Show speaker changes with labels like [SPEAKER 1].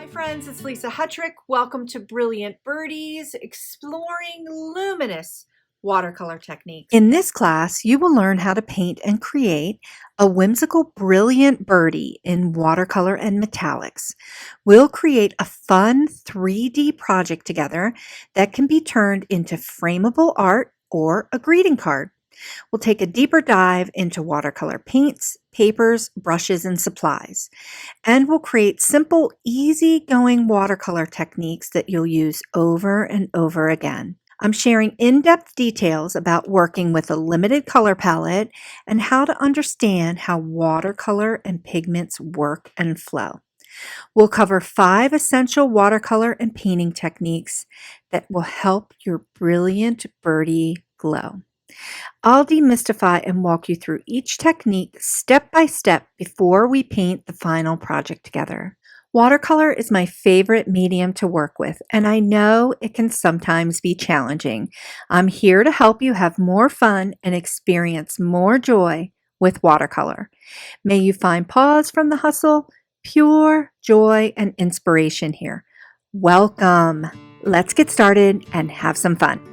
[SPEAKER 1] Hi friends, it's Lisa Huttrick. Welcome to Brilliant Birdies, exploring luminous watercolor techniques. In this class, you will learn how to paint and create a whimsical brilliant birdie in watercolor and metallics. We'll create a fun 3D project together that can be turned into frameable art or a greeting card. We'll take a deeper dive into watercolor paints, papers, brushes, and supplies. And we'll create simple, easy-going watercolor techniques that you'll use over and over again. I'm sharing in-depth details about working with a limited color palette and how to understand how watercolor and pigments work and flow. We'll cover 5 essential watercolor and painting techniques that will help your brilliant birdie glow. I'll demystify and walk you through each technique step by step before we paint the final project together. Watercolor is my favorite medium to work with, and I know it can sometimes be challenging. I'm here to help you have more fun and experience more joy with watercolor. May you find pause from the hustle, pure joy and inspiration here. Welcome. Let's get started and have some fun.